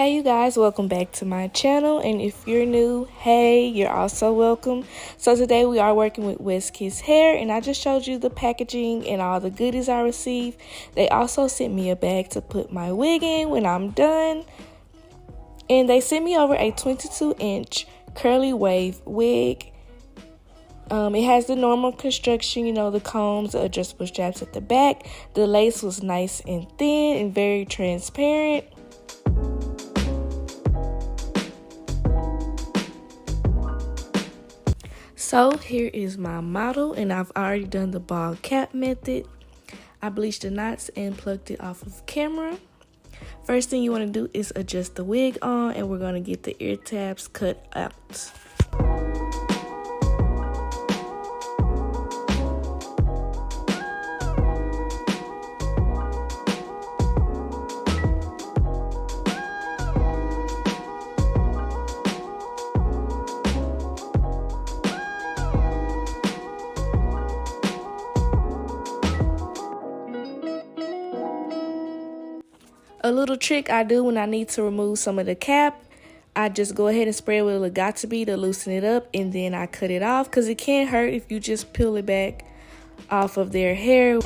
Hey you guys, welcome back to my channel, and if you're new, hey, you're also welcome. So today we are working with westkiss hair, and I just showed you the packaging and all the goodies I received. They also sent me a bag to put my wig in when I'm done, and they sent me over a 22-inch curly wave wig. It has the normal construction, you know, the combs, the adjustable straps at the back. The lace was nice and thin and very transparent. So here is my model, and I've already done the bald cap method. I bleached the knots and plucked it off of camera. First thing you want to do is adjust the wig on, and we're going to get the ear tabs cut out. A little trick I do when I need to remove some of the cap, I just go ahead and spray it with a Got2b to loosen it up, and then I cut it off because it can't hurt if you just peel it back off of their hair.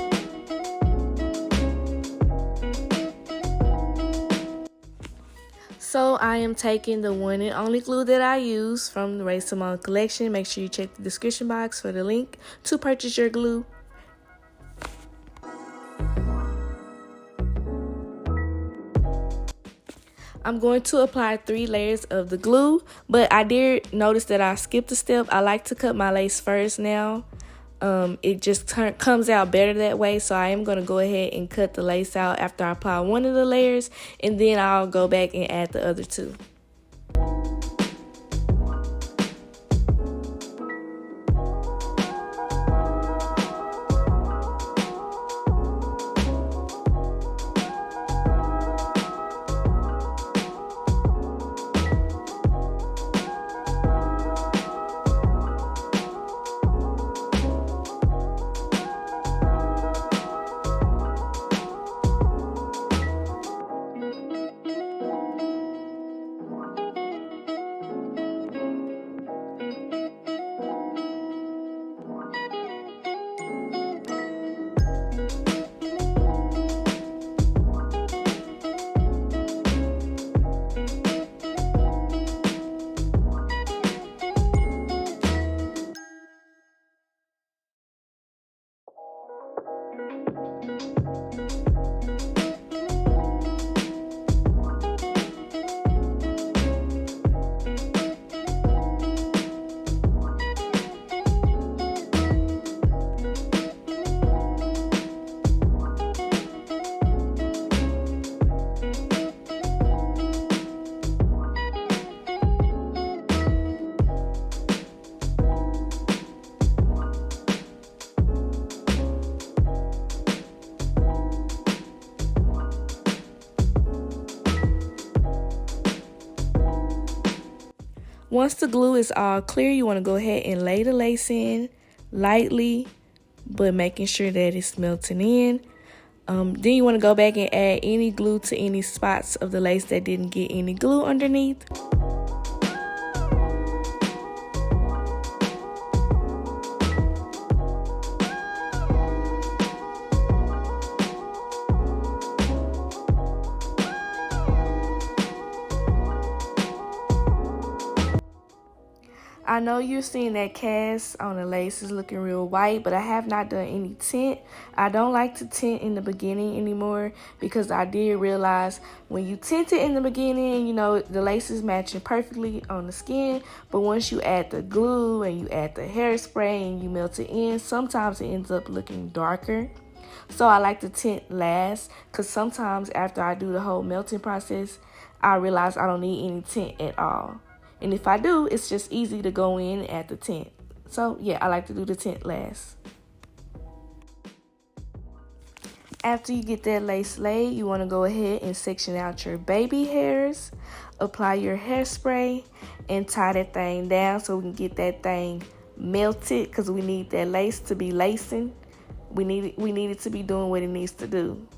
So I am taking the one and only glue that I use from the TheRaeSymone collection. Make sure you check the description box for the link to purchase your glue. I'm going to apply 3 layers of the glue, but I did notice that I skipped a step. I like to cut my lace first now. It just comes out better that way, so I am going to go ahead and cut the lace out after I apply one of the layers, and then I'll go back and add the other 2. Once the glue is all clear, you want to go ahead and lay the lace in lightly, but making sure that it's melting in. Then you want to go back and add any glue to any spots of the lace that didn't get any glue underneath. I know you're seeing that cast on the lace is looking real white, but I have not done any tint. I don't like to tint in the beginning anymore because I did realize when you tint it in the beginning, you know, the lace is matching perfectly on the skin. But once you add the glue and you add the hairspray and you melt it in, sometimes it ends up looking darker. So I like to tint last because sometimes after I do the whole melting process, I realize I don't need any tint at all. And if I do, it's just easy to go in and add the tint. So yeah, I like to do the tint last. After you get that lace laid, you want to go ahead and section out your baby hairs. Apply your hairspray and tie that thing down so we can get that thing melted because we need that lace to be lacing. We need it to be doing what it needs to do.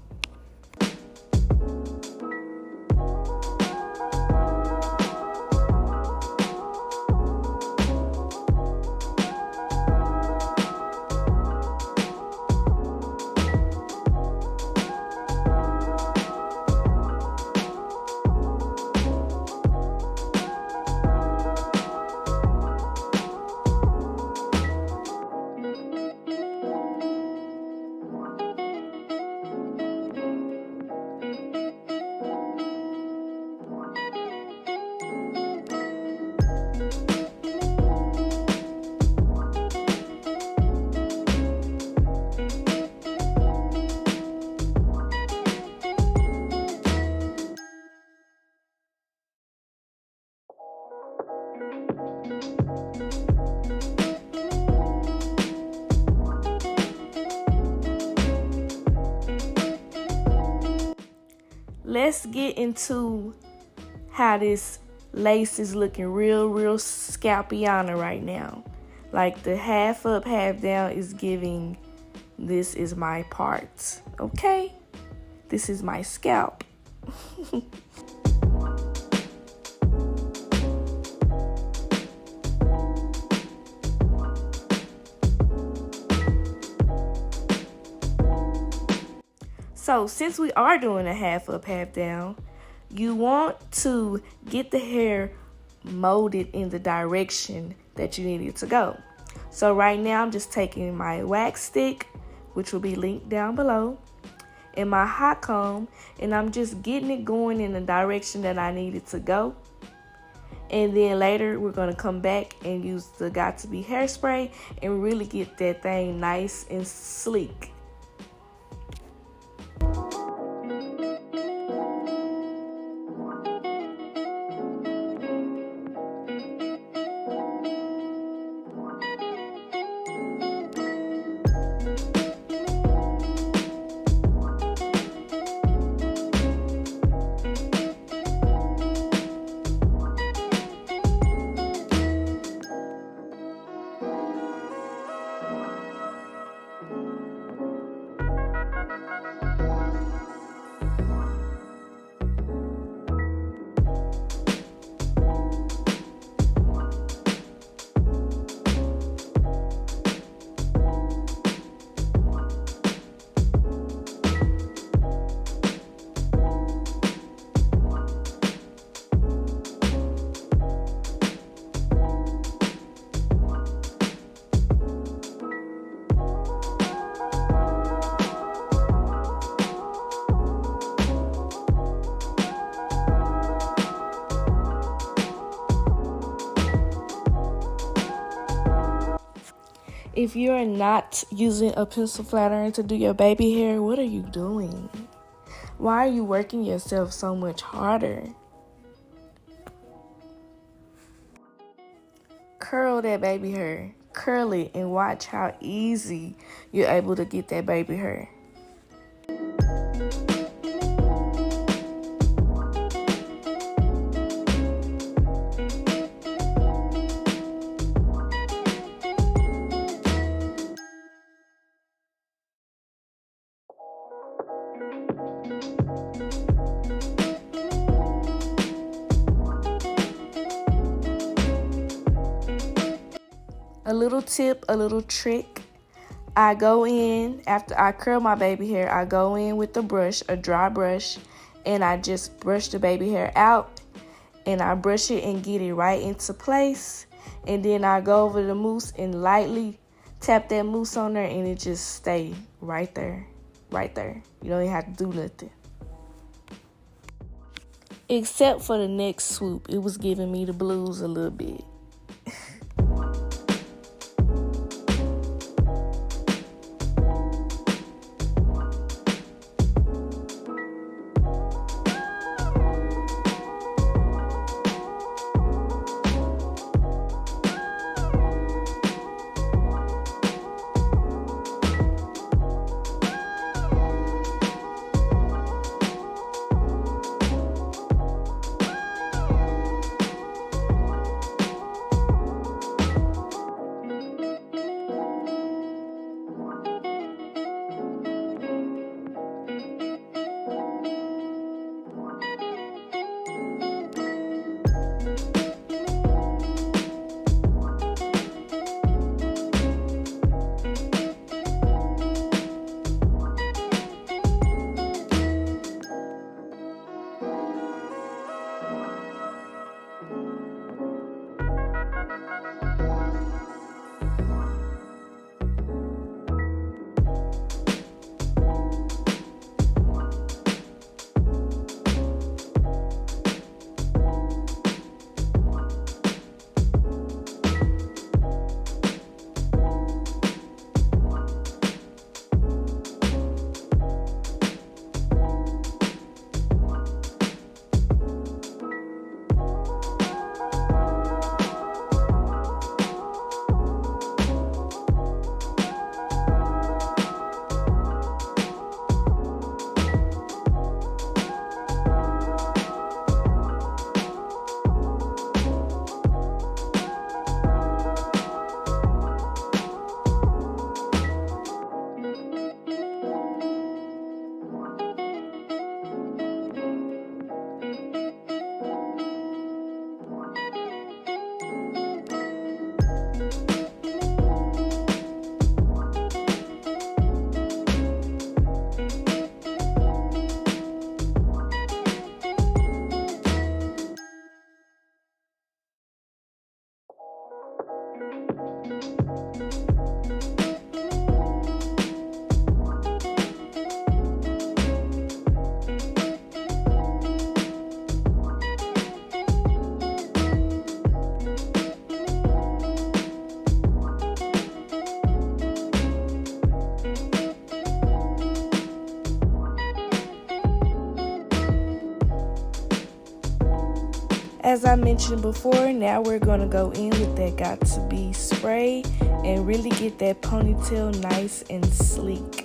let's get into how this lace is looking real scalpiana right now. Like the half up, half down is giving, this is my part, okay? This is my scalp. So since we are doing a half up, half down, you want to get the hair molded in the direction that you need it to go. So right now I'm just taking my wax stick, which will be linked down below, and my hot comb, and I'm just getting it going in the direction that I need it to go. And then later we're going to come back and use the Got2b hairspray and really get that thing nice and sleek. If you're not using a pencil flat iron to do your baby hair, what are you doing? Why are you working yourself so much harder? Curl that baby hair. Curl it and watch how easy you're able to get that baby hair. A little tip, a little trick. I go in, after I curl my baby hair, I go in with the brush, a dry brush, and I just brush the baby hair out, and I brush it and get it right into place. And then I go over the mousse and lightly tap that mousse on there, and it just stay right there, right there. You don't even have to do nothing. Except for the next swoop, it was giving me the blues a little bit. As I mentioned before, now we're going to go in with that Got To Be spray and really get that ponytail nice and sleek.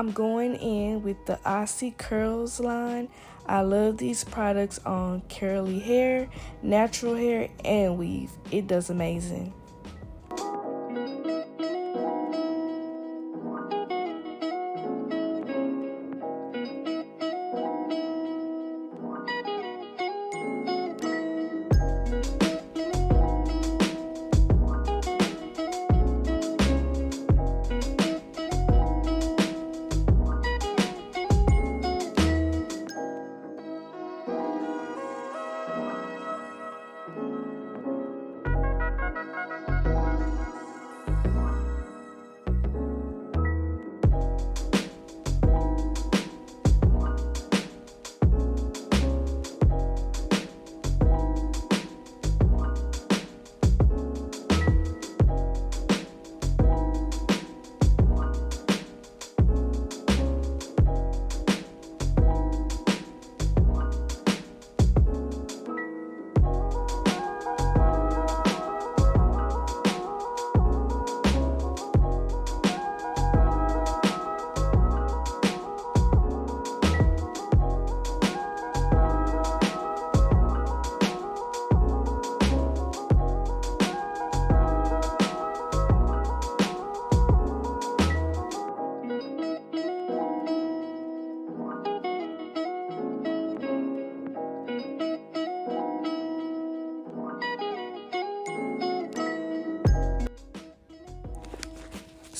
I'm going in with the Aussie Curls line. I love these products on curly hair, natural hair, and weave. It does amazing.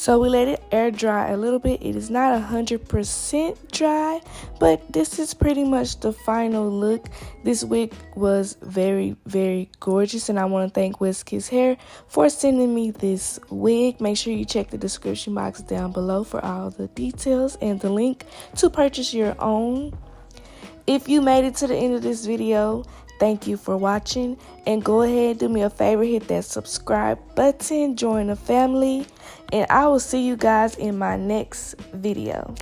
So we let it air dry a little bit. It is not 100% dry, but this is pretty much the final look. This wig was very, very gorgeous, and I want to thank westkiss Hair for sending me this wig. Make sure you check the description box down below for all the details and the link to purchase your own. If you made it to the end of this video, thank you for watching, and go ahead, do me a favor, hit that subscribe button, join the family, and I will see you guys in my next video.